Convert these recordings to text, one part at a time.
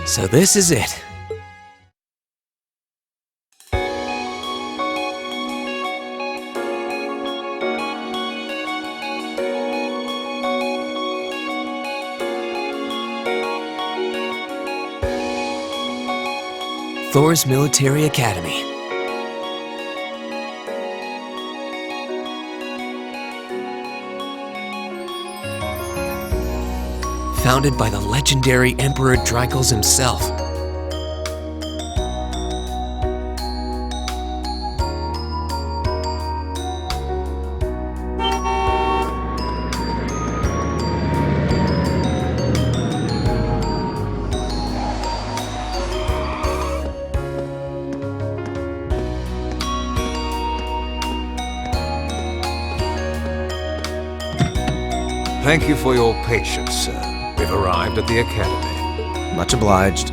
So this is it. Thor's Military Academy. Founded by the legendary Emperor Dreikels himself. Thank you for your patience, sir. We've arrived at the Academy. Much obliged.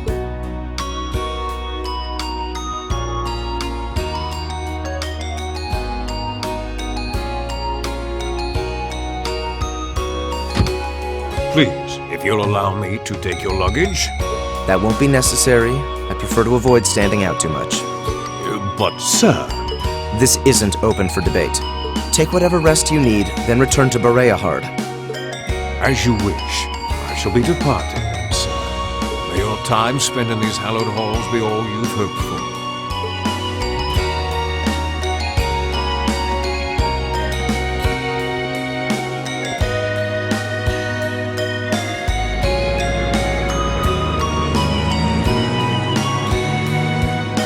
Please, if you'll allow me to take your luggage. That won't be necessary. I prefer to avoid standing out too much. But, sir... This isn't open for debate. Take whatever rest you need, then return to Bereahard. As you wish. I shall be departing then, sir. May your time spent in these hallowed halls be all you've hoped for.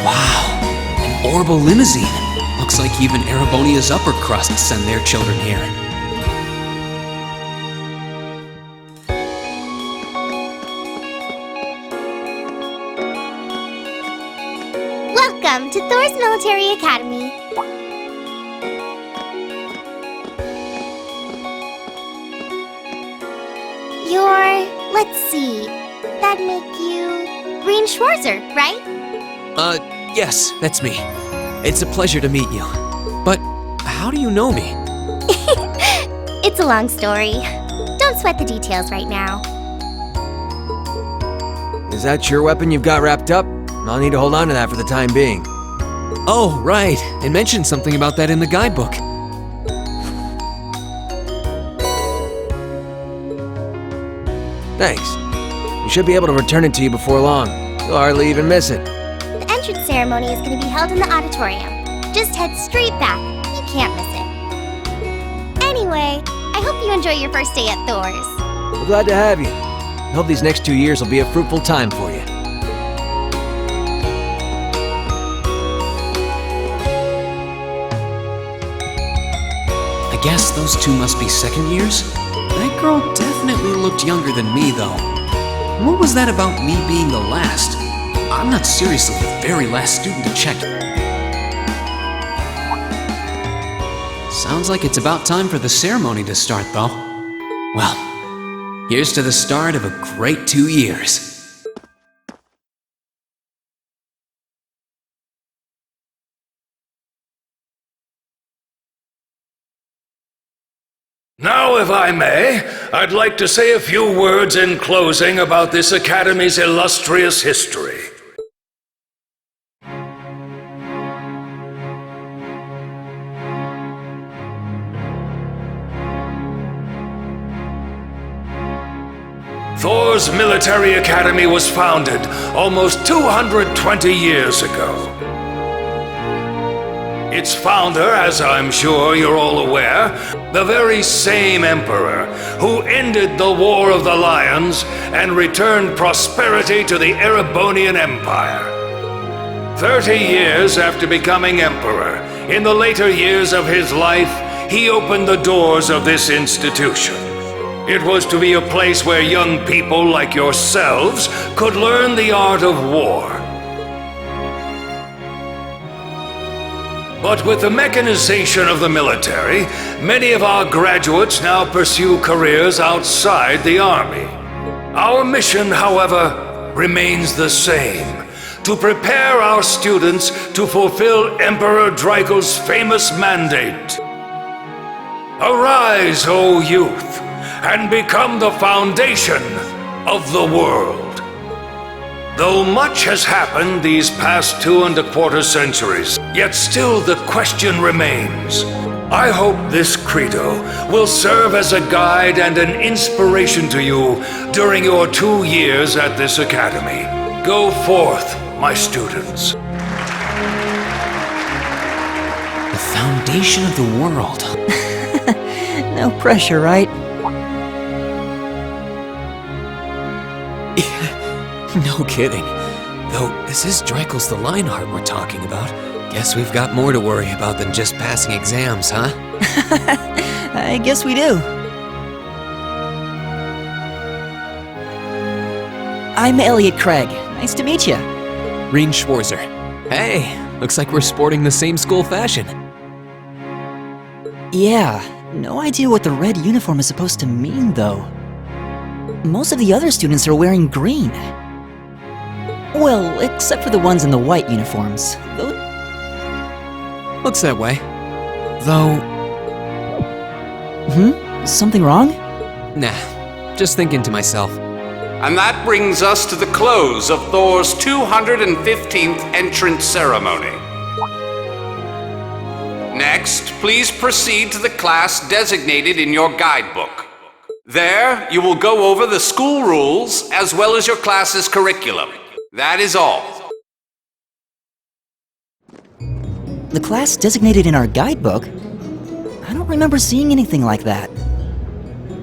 Wow, an orbital limousine. Looks like even Erebonia's upper crust send their children here. Welcome to Thor's Military Academy. Let's see, that'd make you Green Schwarzer, right? Yes, that's me. It's a pleasure to meet you. But how do you know me? It's a long story. Don't sweat the details right now. Is that your weapon you've got wrapped up? I'll need to hold on to that for the time being. Oh, right. It mentioned something about that in the guidebook. Thanks. We should be able to return it to you before long. You'll hardly even miss it. The entrance ceremony is going to be held in the auditorium. Just head straight back. You can't miss it. Anyway, I hope you enjoy your first day at Thor's. We're glad to have you. I hope these next 2 years will be a fruitful time for you. I guess those two must be second years? That girl definitely looked younger than me, though. What was that about me being the last? I'm not seriously the very last student to check. Sounds like it's about time for the ceremony to start, though. Well, here's to the start of a great 2 years. Now, if I may, I'd like to say a few words in closing about this Academy's illustrious history. Thor's Military Academy was founded almost 220 years ago. Its founder, as I'm sure you're all aware, the very same emperor who ended the War of the Lions and returned prosperity to the Erebonian Empire. 30 years after becoming emperor, in the later years of his life, he opened the doors of this institution. It was to be a place where young people like yourselves could learn the art of war. But with the mechanization of the military, many of our graduates now pursue careers outside the army. Our mission, however, remains the same: to prepare our students to fulfill Emperor Dreikels' famous mandate. Arise, O youth, and become the foundation of the world. Though much has happened these past 2¼ centuries, yet still the question remains. I hope this credo will serve as a guide and an inspiration to you during your 2 years at this academy. Go forth, my students. The foundation of the world. No pressure, right? No kidding. Though, this is Dreikel's the Lionheart we're talking about. Guess we've got more to worry about than just passing exams, huh? I guess we do. I'm Elliot Craig. Nice to meet you. Reen Schwarzer. Hey, looks like we're sporting the same school fashion. Yeah, no idea what the red uniform is supposed to mean, though. Most of the other students are wearing green. Well, except for the ones in the white uniforms. Looks that way. Though... Something wrong? Nah, just thinking to myself. And that brings us to the close of Thor's 215th entrance ceremony. Next, please proceed to the class designated in your guidebook. There, you will go over the school rules as well as your class's curriculum. That is all. The class designated in our guidebook? I don't remember seeing anything like that.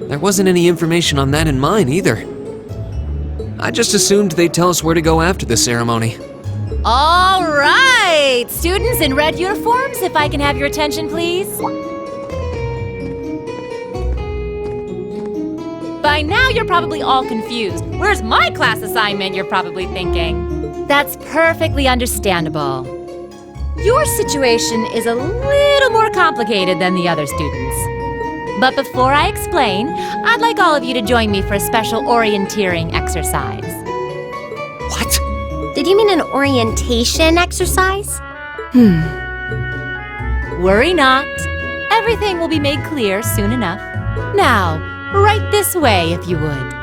There wasn't any information on that in mine either. I just assumed they'd tell us where to go after the ceremony. All right! Students in red uniforms, if I can have your attention, please. By now, you're probably all confused. Where's my class assignment, you're probably thinking. That's perfectly understandable. Your situation is a little more complicated than the other students. But before I explain, I'd like all of you to join me for a special orienteering exercise. What? Did you mean an orientation exercise? Worry not. Everything will be made clear soon enough. Now, right this way, if you would.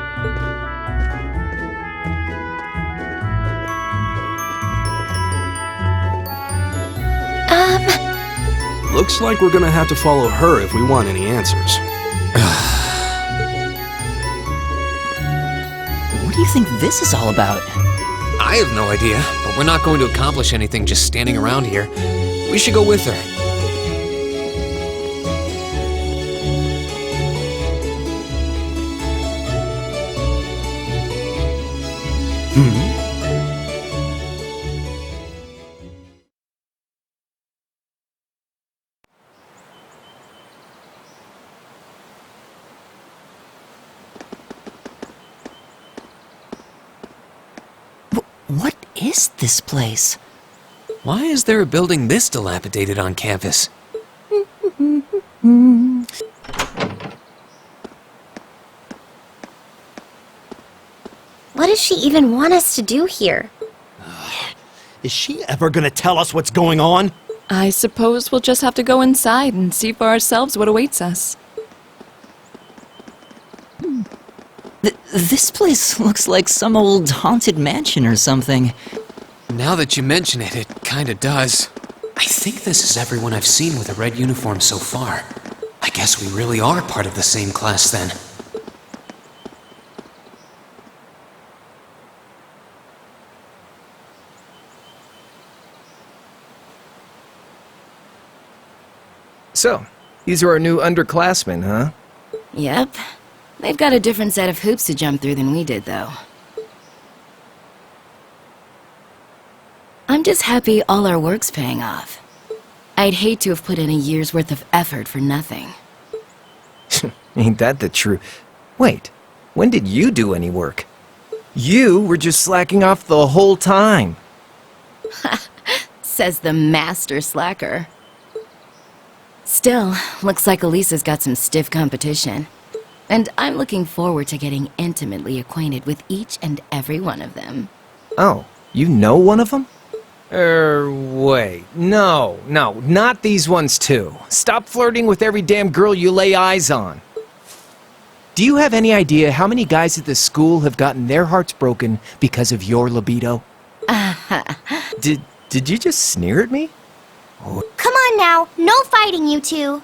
Looks like we're gonna have to follow her if we want any answers. What do you think this is all about? I have no idea, but we're not going to accomplish anything just standing around here. We should go with her. What is this place? Why is there a building this dilapidated on campus? What does she even want us to do here? Is she ever gonna tell us what's going on? I suppose we'll just have to go inside and see for ourselves what awaits us. This place looks like some old haunted mansion or something. Now that you mention it, it kinda does. I think this is everyone I've seen with a red uniform so far. I guess we really are part of the same class then. So, these are our new underclassmen, huh? Yep. They've got a different set of hoops to jump through than we did, though. I'm just happy all our work's paying off. I'd hate to have put in a year's worth of effort for nothing. Ain't that the truth? Wait, when did you do any work? You were just slacking off the whole time. Says the master slacker. Still, looks like Elisa's got some stiff competition. And I'm looking forward to getting intimately acquainted with each and every one of them. Oh, you know one of them? Wait. No, not these ones too. Stop flirting with every damn girl you lay eyes on. Do you have any idea how many guys at this school have gotten their hearts broken because of your libido? Did you just sneer at me? Come on now, no fighting, you two.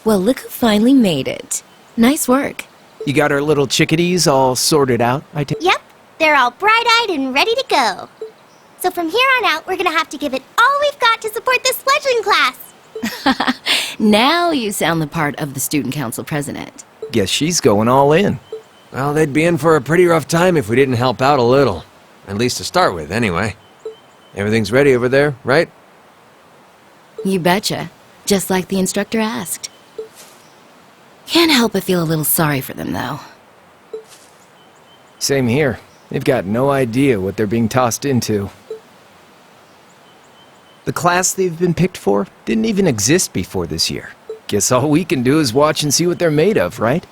Well, look who finally made it. Nice work. You got our little chickadees all sorted out, Yep, they're all bright-eyed and ready to go. So from here on out, we're gonna have to give it all we've got to support this fledgling class. Now you sound the part of the student council president. Guess she's going all in. Well, they'd be in for a pretty rough time if we didn't help out a little. At least to start with, anyway. Everything's ready over there, right? You betcha. Just like the instructor asked. Can't help but feel a little sorry for them, though. Same here. They've got no idea what they're being tossed into. The class they've been picked for didn't even exist before this year. Guess all we can do is watch and see what they're made of, right?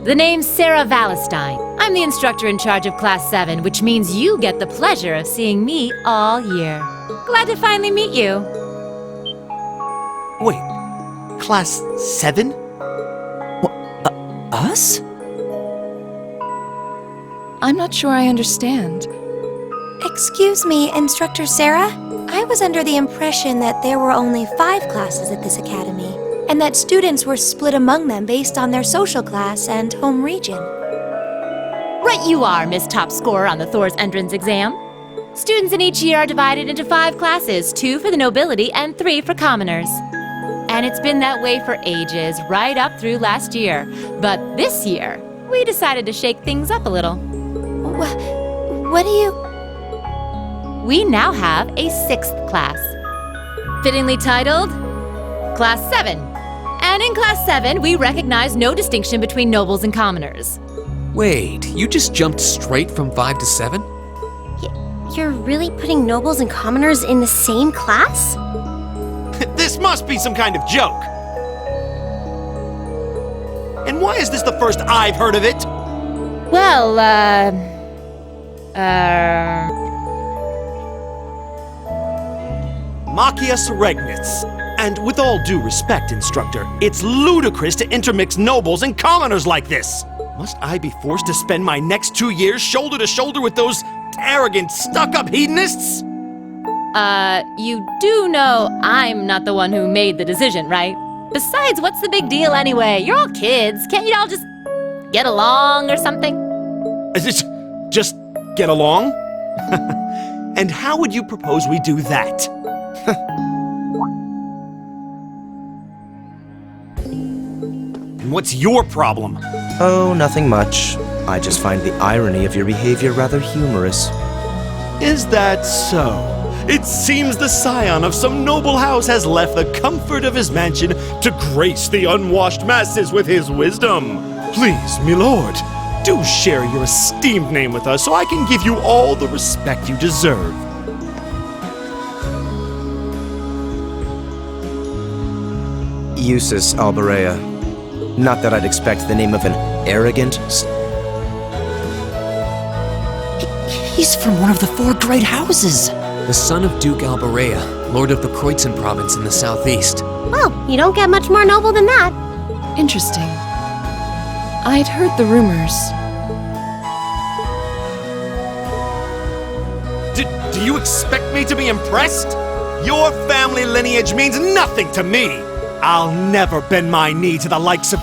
The name's Sarah Valestine. I'm the instructor in charge of Class 7, which means you get the pleasure of seeing me all year. Glad to finally meet you. Wait, Class 7? Us? I'm not sure I understand. Excuse me, Instructor Sarah? I was under the impression that there were only 5 classes at this academy, and that students were split among them based on their social class and home region. Right you are, Miss Top Scorer on the Thor's entrance exam. Students in each year are divided into 5 classes, 2 for the nobility and 3 for commoners. And it's been that way for ages, right up through last year. But this year, we decided to shake things up a little. What do you... We now have a 6th class. Fittingly titled, Class 7. And in Class 7, we recognize no distinction between nobles and commoners. Wait, you just jumped straight from 5 to 7? You're really putting nobles and commoners in the same class? This must be some kind of joke. And why is this the first I've heard of it? Well, Machias Regnitz. And with all due respect, Instructor, it's ludicrous to intermix nobles and commoners like this. Must I be forced to spend my next 2 years shoulder to shoulder with those arrogant, stuck-up hedonists? You do know I'm not the one who made the decision, right? Besides, what's the big deal anyway? You're all kids. Can't you all just get along or something? Just get along? And how would you propose we do that? And what's your problem? Oh, nothing much. I just find the irony of your behavior rather humorous. Is that so? It seems the scion of some noble house has left the comfort of his mansion to grace the unwashed masses with his wisdom. Please, my lord, do share your esteemed name with us so I can give you all the respect you deserve. Eustace Alberea. Not that I'd expect the name of an arrogant... He's from one of the 4 great houses. The son of Duke Alberea, lord of the Kreutzen province in the southeast. Well, you don't get much more noble than that. Interesting. I'd heard the rumors. Do you expect me to be impressed? Your family lineage means nothing to me. I'll never bend my knee to the likes of...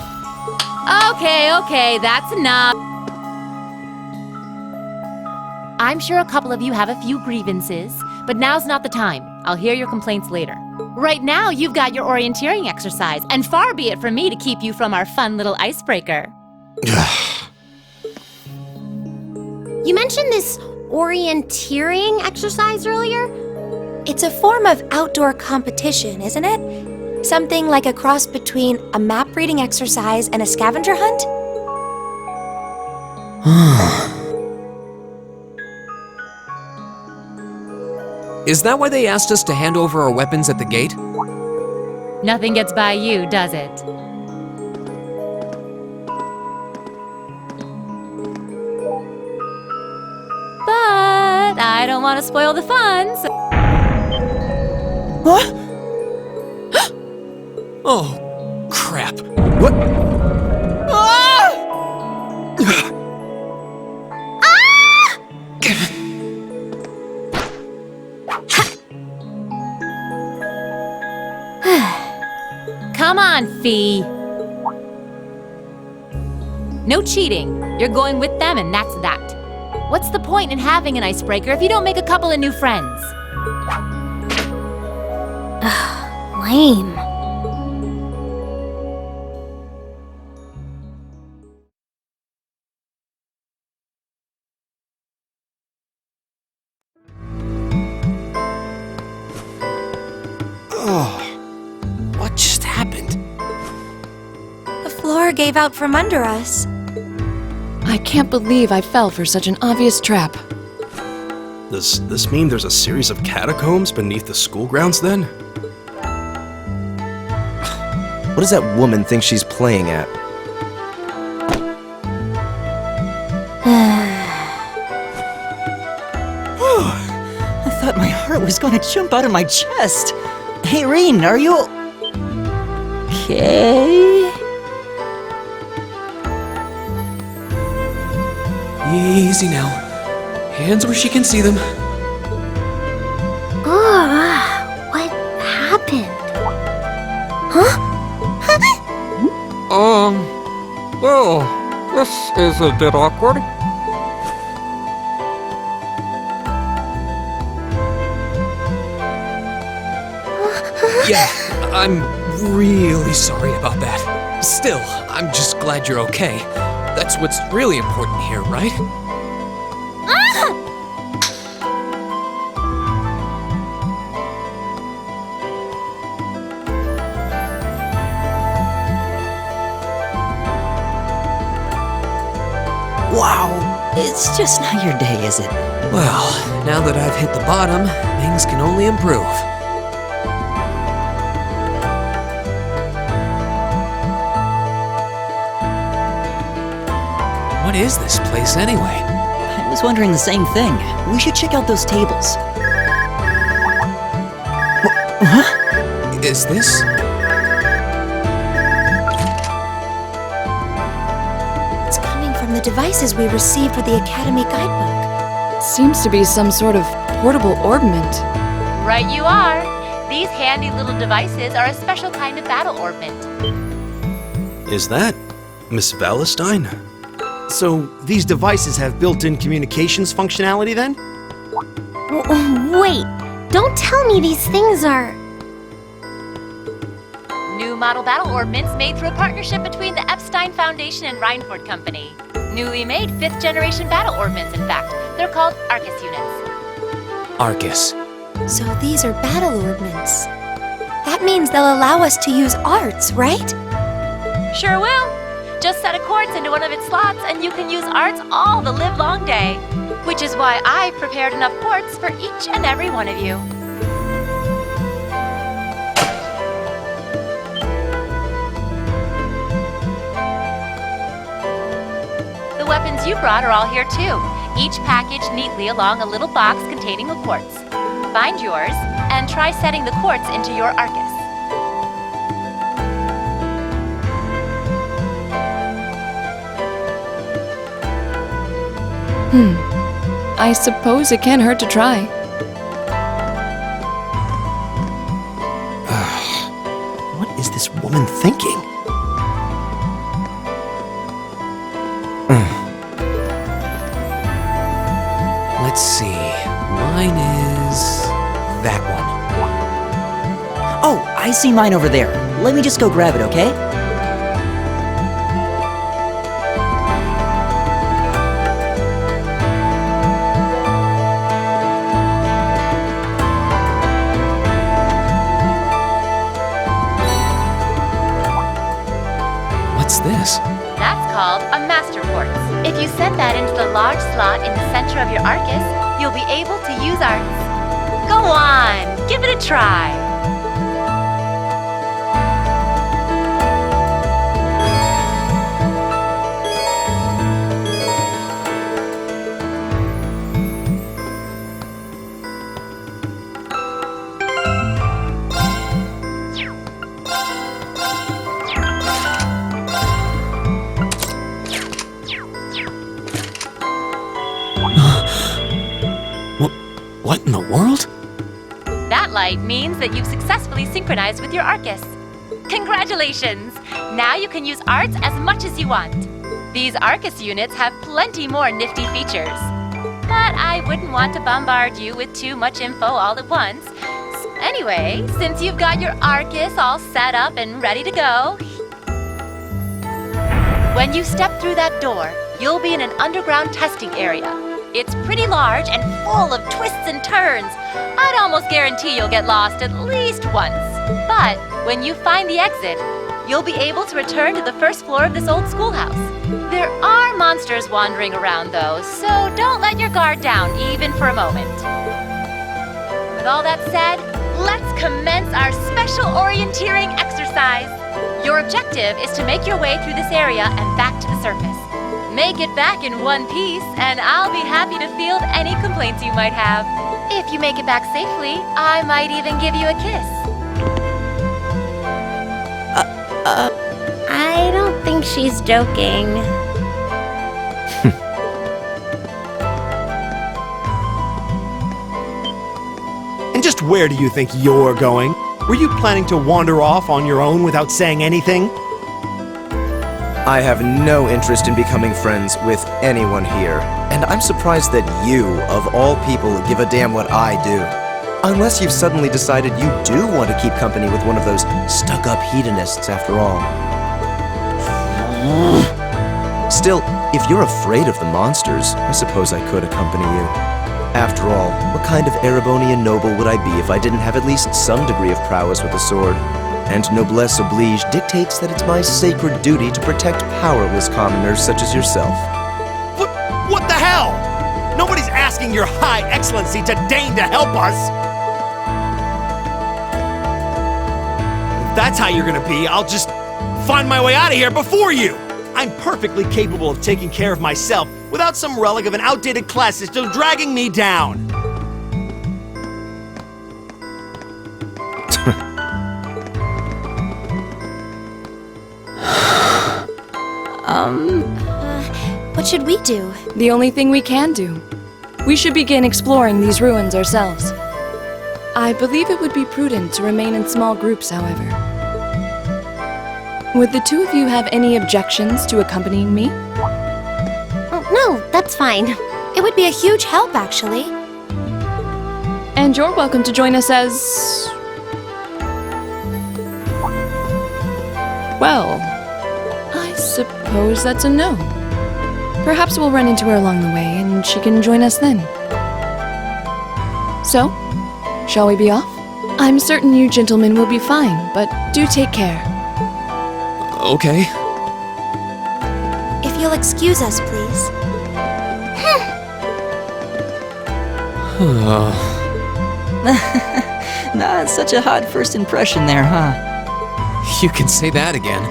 Okay, that's enough. I'm sure a couple of you have a few grievances, but now's not the time. I'll hear your complaints later. Right now, you've got your orienteering exercise, and far be it from me to keep you from our fun little icebreaker. You mentioned this orienteering exercise earlier? It's a form of outdoor competition, isn't it? Something like a cross between a map-reading exercise and a scavenger hunt? Is that why they asked us to hand over our weapons at the gate? Nothing gets by you, does it? But I don't want to spoil the fun, so... Huh? Oh, crap. What? Come on, Fee. No cheating. You're going with them and that's that. What's the point in having an icebreaker if you don't make a couple of new friends? Lame. What just happened? The floor gave out from under us. I can't believe I fell for such an obvious trap. Does this mean there's a series of catacombs beneath the school grounds then? What does that woman think she's playing at? I thought my heart was going to jump out of my chest. Hey, Reen, are you... okay? Easy now. Hands where she can see them. What happened? Huh? Well, this is a bit awkward. Yeah, I'm really sorry about that. Still, I'm just glad you're okay. That's what's really important here, right? Wow, it's just not your day, is it? Well, now that I've hit the bottom, things can only improve. What is this place anyway? I was wondering the same thing. We should check out those tables. Huh? Is this? It's coming from the devices we received with the Academy Guidebook. Seems to be some sort of portable orbment. Right you are. These handy little devices are a special kind of battle orbment. Is that Miss Valestine? So, these devices have built-in communications functionality then? Wait, don't tell me these things are... New model battle orbments made through a partnership between the Epstein Foundation and Reinford Company. Newly made 5th generation battle orbments, in fact. They're called Arcus units. Arcus. So these are battle orbments. That means they'll allow us to use arts, right? Sure will. Just set a quartz into one of its slots and you can use arts all the livelong day. Which is why I've prepared enough quartz for each and every one of you. The weapons you brought are all here too, each packaged neatly along a little box containing a quartz. Find yours and try setting the quartz into your Arcus. I suppose it can't hurt to try. What is this woman thinking? Let's see. Mine is that one. Oh, I see mine over there. Let me just go grab it, okay? What's this? That's called a master quartz. If you set that into the large slot in the center of your Arcus, you'll be able to use arts. Go on, give it a try. What in the world? That light means that you've successfully synchronized with your Arcus. Congratulations! Now you can use arts as much as you want. These Arcus units have plenty more nifty features. But I wouldn't want to bombard you with too much info all at once. Anyway, since you've got your Arcus all set up and ready to go, when you step through that door, you'll be in an underground testing area. It's pretty large and full of twists and turns. I'd almost guarantee you'll get lost at least once. But when you find the exit, you'll be able to return to the first floor of this old schoolhouse. There are monsters wandering around though, so don't let your guard down even for a moment. With all that said, let's commence our special orienteering exercise. Your objective is to make your way through this area and back to the surface. Make it back in one piece, and I'll be happy to field any complaints you might have. If you make it back safely, I might even give you a kiss. I don't think she's joking. And just where do you think you're going? Were you planning to wander off on your own without saying anything? I have no interest in becoming friends with anyone here, and I'm surprised that you, of all people, give a damn what I do. Unless you've suddenly decided you do want to keep company with one of those stuck-up hedonists after all. Still, if you're afraid of the monsters, I suppose I could accompany you. After all, what kind of Erebonian noble would I be if I didn't have at least some degree of prowess with a sword? And noblesse oblige dictates that it's my sacred duty to protect powerless commoners such as yourself. What the hell? Nobody's asking your high excellency to deign to help us! If that's how you're gonna be, I'll just find my way out of here before you! I'm perfectly capable of taking care of myself without some relic of an outdated class system dragging me down! What should we do? The only thing we can do. We should begin exploring these ruins ourselves. I believe it would be prudent to remain in small groups, however. Would the two of you have any objections to accompanying me? Oh, no, that's fine. It would be a huge help, actually. And you're welcome to join us as... well, I suppose that's a no. Perhaps we'll run into her along the way, and she can join us then. So, shall we be off? I'm certain you gentlemen will be fine, but do take care. Okay. If you'll excuse us, please. Not such a hot first impression there, huh? You can say that again.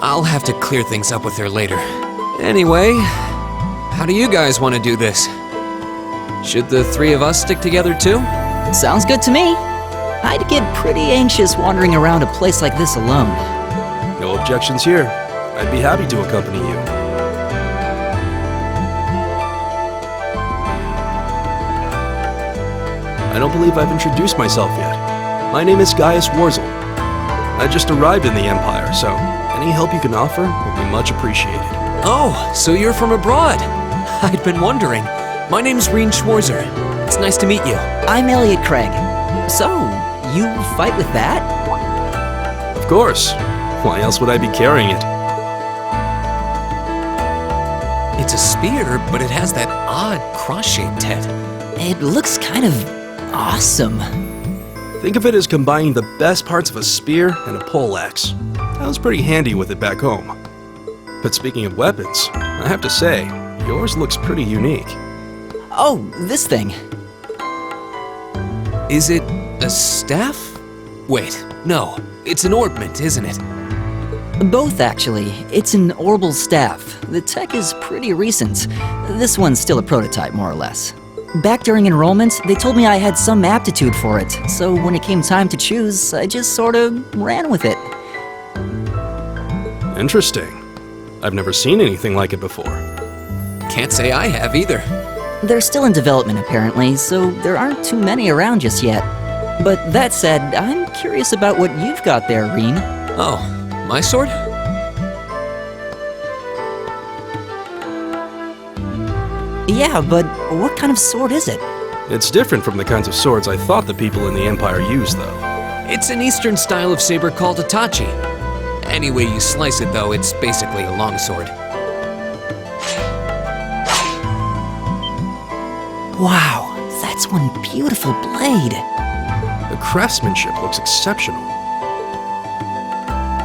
I'll have to clear things up with her later. Anyway, how do you guys want to do this? Should the three of us stick together too? Sounds good to me. I'd get pretty anxious wandering around a place like this alone. No objections here. I'd be happy to accompany you. I don't believe I've introduced myself yet. My name is Gaius Warzel. I just arrived in the Empire, so any help you can offer will be much appreciated. Oh, so you're from abroad. I'd been wondering. My name's Reen Schwarzer. It's nice to meet you. I'm Elliot Craig. So, you fight with that? Of course. Why else would I be carrying it? It's a spear, but it has that odd cross-shaped head. It looks kind of awesome. Think of it as combining the best parts of a spear and a poleaxe. I was pretty handy with it back home. But speaking of weapons, I have to say, yours looks pretty unique. Oh, this thing. Is it a staff? Wait, no. It's an orbment, isn't it? Both, actually. It's an orbital staff. The tech is pretty recent. This one's still a prototype, more or less. Back during enrollment, they told me I had some aptitude for it, so when it came time to choose, I just sort of ran with it. Interesting. I've never seen anything like it before. Can't say I have either. They're still in development, apparently, so there aren't too many around just yet. But that said, I'm curious about what you've got there, Reen. Oh, my sword? Yeah, but what kind of sword is it? It's different from the kinds of swords I thought the people in the Empire used, though. It's an Eastern style of saber called a tachi. Any way you slice it, though, it's basically a longsword. Wow, that's one beautiful blade. The craftsmanship looks exceptional.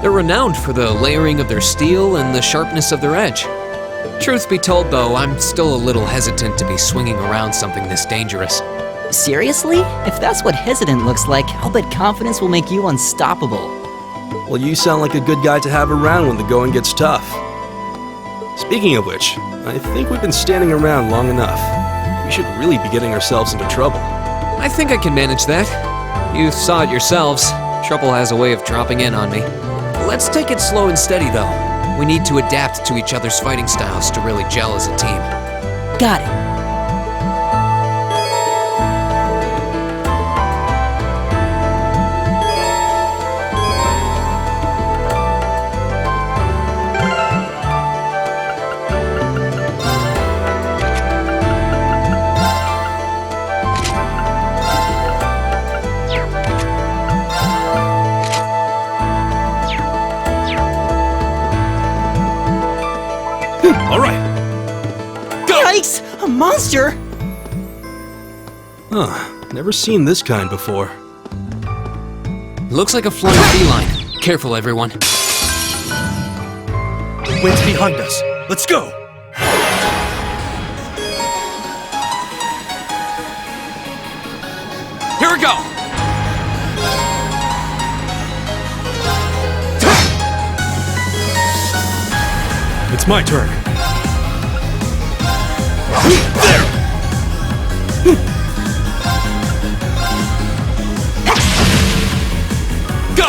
They're renowned for the layering of their steel and the sharpness of their edge. Truth be told, though, I'm still a little hesitant to be swinging around something this dangerous. Seriously? If that's what hesitant looks like, I'll bet confidence will make you unstoppable. Well, you sound like a good guy to have around when the going gets tough. Speaking of which, I think we've been standing around long enough. We should really be getting ourselves into trouble. I think I can manage that. You saw it yourselves. Trouble has a way of dropping in on me. Let's take it slow and steady, though. We need to adapt to each other's fighting styles to really gel as a team. Got it. All right. Yikes! A monster! Huh. Never seen this kind before. Looks like a flying feline. Careful, everyone. Wind's behind us. Let's go. Here we go! It's my turn. Go!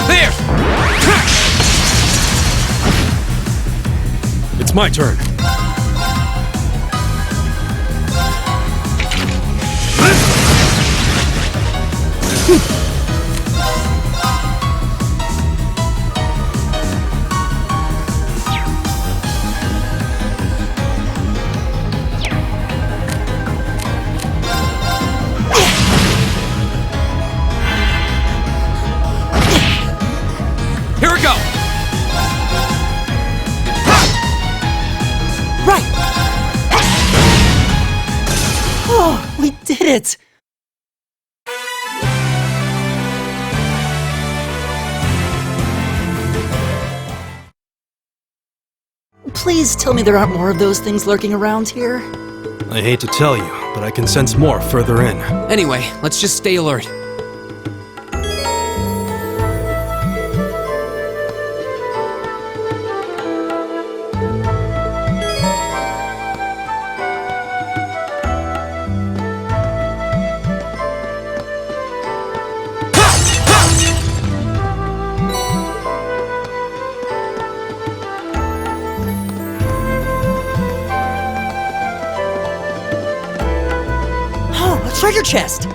There! It's my turn. Here we go! Right! Oh, we did it! Please tell me there aren't more of those things lurking around here. I hate to tell you, but I can sense more further in. Anyway, let's just stay alert. Oh, a treasure chest!